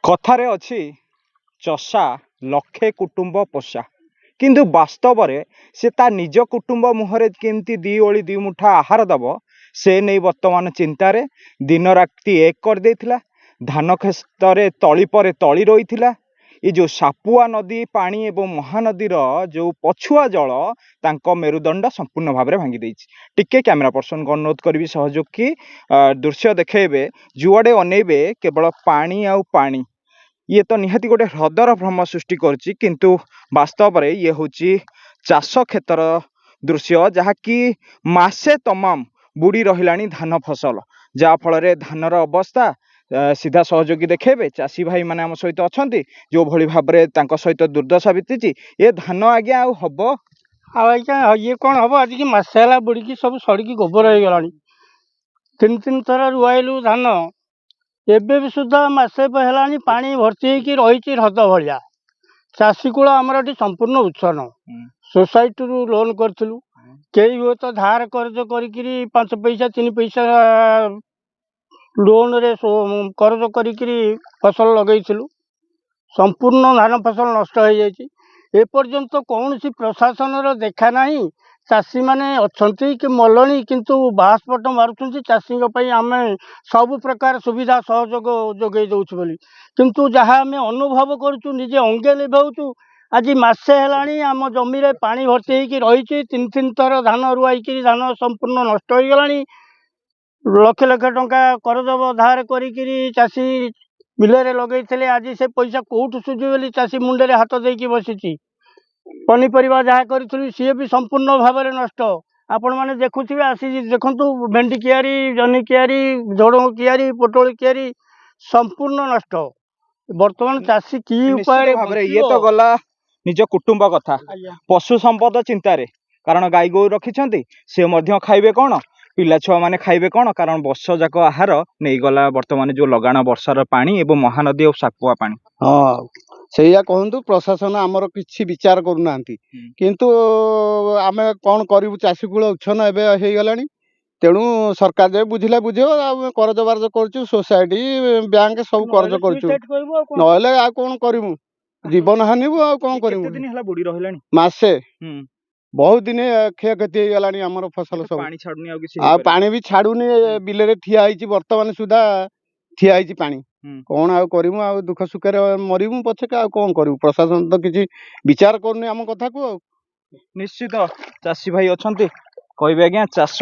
कथारे अछि चषा लक्षे कुटुंब पोषा किंतु वास्तव में से ता निज कुटुंब मुहरे केमती दी ओली दी मुठा आहार दब से नहीं वर्तमान चिंतार दिन राति एक कर देथिला। धान खेतरे तली पर तली रही ये जो सापुआ नदी पानी एवं महानदीर जो पछुआ जल तांको मेरुदंड संपूर्ण भाव में भांगी देछि। टिके कैमरा पर्सन को अनुरोध करी सहयोग की दृश्य देखेबे जुआड़े अनेबे केवल पानी आउ पानी ये तो निहाती गोटे ह्रदर भ्रम सृष्टि करछि किंतु वास्तव में ये होछि चाष क्षेत्र दृश्य जहाँकि मासे तमाम बुड़ी रहिलानी धान फसल जहाँ फल धानर अवस्था सीधा सहयोगी देखेबे चाषी भाई माने आम सहित अछंती जो भली भाबरे तांको सहित दुर्दशा बीतीची ये धान आज्ञा आउ हबो आज्ञा ये कौन हम आज की मसाला बुड़ी सब सड़की गोबर हो गलानी तीन तीन थर रुआइलु धान एबे भी सुधा मसे है पानी भर्ती रही ह्रद भाया चाषी कूल आमर ये संपूर्ण उत्सन सोसाइटी रू लोन करूँ कई हुए तो धार कर्ज करी 5 पैसा 3 पैसा लोन रे कर्ज करी फसल लगेलु संपूर्ण धान फसल नष्ट हो जाए एपर्यंत कौन सी प्रशासन देखा ना चाषी मैंने अच्छा कि मलणी किंतु बासपट मारुँच चाषी आम सब प्रकार सुविधा सहयोग जोगे दौचु बोली किंतु जहाँ आम अनुभव करुँ निजे अंगे लिभाऊ आज मसे है आम जमी रे पानी भर्ती रही 3 थर धान रुआई धान संपूर्ण नष्ट हो गला लक्ष लक्ष टंका करदब धार करी चाषी बिलरे लगे आज से पैसा कौटू सुझी बोली चाषी मुंडे हाथ देकी बसी पनीपरिया जहाँ करी सी भी संपूर्ण भाव में नष्ट आपण मैंने देखुवे आसी देखु भेंडी कियारी जनी कियारी झोड़ंग कियारी पोटल कियारी संपूर्ण नष्ट बर्तमान चाषी की उपाय ये तो गला निज कुटुंब कथा पशु संपद चिंतार कारण गाई गो रखिंट सी खाइबे कौन पिला छुआ मैंने खाइबे कौन कारण वर्ष जाक आहार नहीं गला बर्तमान जो लगाण वर्षार पानी एवं महानदी और सापुआ पानी हाँ से कहतु प्रशासन आमर किसी विचार करूना किंतु आम कौन करूँ चाषी कूल उच्छन एवं तेणु सरकार जब बुझिला बुझ करज बारज कर सोसाइटी बैंक सब करज कर कौन करूँ जीवन हानि कौन कर मसे बहुत दिन क्षय क्षति हो गलानी आमर फसल सब पानी भी छाड़ूनी बिल ठिया बर्तमान सुधा ठिया पानी कौन आउ करूँ आ दुख सुख मरमु पछे आ कौन करूँ प्रशासन तो किसी विचार करनी आम कथा को निश्चित चाषी भाई अच्छा कहे आज्ञा चाष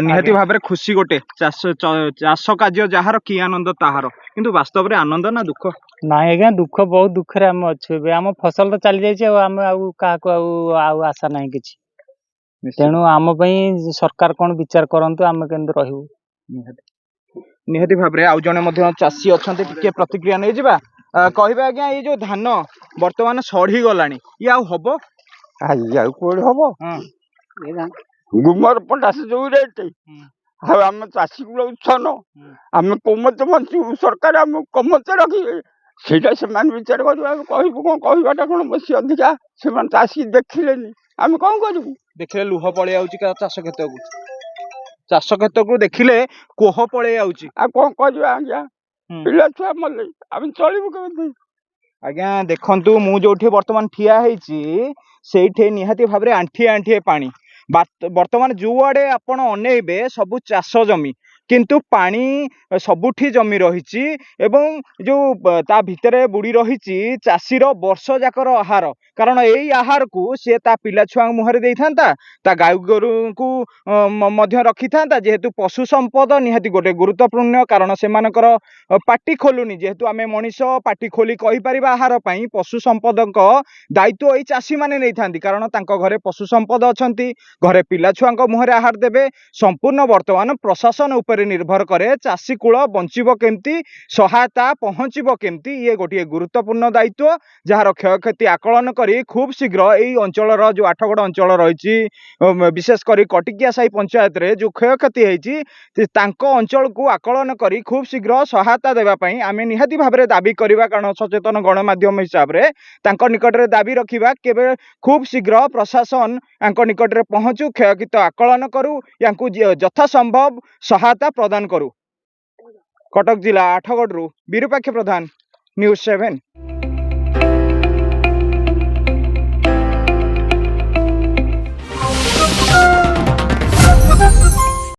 निहाती भाव में खुशी गोटे चाष कार्य जार कि आनंद ताहार किंतु वास्तव में आनंद ना दुख ना आज्ञा दुख बहुत दुख आम अच्छे आम फसल तो चली जाए आशा ना कि तेणु आम सरकार कौन विचार करंतु आम केंद्र रहू निहाती भाव में आउ जड़े चाषी अच्छा टे प्रतिक्रिया नहीं जावा कहे आज्ञा ये जो धान बर्तमान सड़ी गला ये आउ हम गुमर पटास जो रेट आम चाषी कूल उच्छन आम कमते बचू सरकार आम कमते रखिए ସେଇଟା ସେମାନେ ବିଚାର କରିବେ ଆମେ କହିବୁ କଣ କହିବାଟା କଣ ବେଶୀ ଅଧିକା ସେମାନେ ଚାଷୀ ଦେଖିଲେନି ଆମେ କଣ କରିବୁ ଦେଖିଲେ ଲୁହ ପଳେଇ ଆଉଛି ଚାଷ କ୍ଷେତ୍ରକୁ ଦେଖିଲେ କୋହ ପଳେଇ ଆଉଛି ଆଉ କଣ କରିବା ଆଜ୍ଞା ପିଲା ଛୁଆ ମଲେ ଆମେ ଚଳିବୁ କେମିତି ଆଜ୍ଞା ଦେଖନ୍ତୁ ମୁଁ ଯୋଉଠି ବର୍ତ୍ତମାନ ଠିଆ ହେଇଛି ସେଇଠି ନିହାତି ଭାବରେ ଆଣ୍ଠିଏ ଆଣ୍ଠିଏ ପାଣି ବର୍ତ୍ତମାନ ଯୋଉଆଡେ ଆପଣ ଅନେଇବେ ସବୁ ଚାଷ ଜମି किंतु पानी सबुठी जमी रही एवं जो ता भितरे बुड़ी रही चाषीर वर्ष जाकर आहार कारण यही आहार को सी ता पिला छुआ मुहरे दे था गाय गोरु को रखी था जेहेतु पशु संपद निहाती गोटे गुरुत्वपूर्ण कारण से पाटी खोलुनी जेहेतु आम मनीष पाटी खोली कहीपर आहार पशु संपद दायित्व यही चाषी मैंने नहीं था कारण घरे पशु संपद अच्छा घरे पिला छुआ मुहरे आहार देवे संपूर्ण बर्तमान प्रशासन निर्भर करे चाषी कूल बंचब केमती सहायता पहुँचब केमती ये गोटे गुरुत्वपूर्ण दायित्व जार क्षयक्षति आकलन करी खूब शीघ्र यही अंचल जो आठगड़ अंचल रही विशेषकर कटिकिया साही पंचायत रे जो क्षयक्षति होती अंचल को आकलन करी खूब शीघ्र सहायता देवाई आम निहाती भाव में दाबी करवा कारण सचेतन गणमाध्यम हिसाब से निकट में दाबी रखा केवे खूब शीघ्र प्रशासन निकट में पहुँचू क्षयक्षति आकलन करू या यथासंभव सहायता प्रदान करू। କଟକ ଜିଲ୍ଲା ଆଠଗଡ଼ରୁ ବିରୁପାକ୍ଷ ପ୍ରଧାନ, ନ୍ୟୁଜ୍ 7।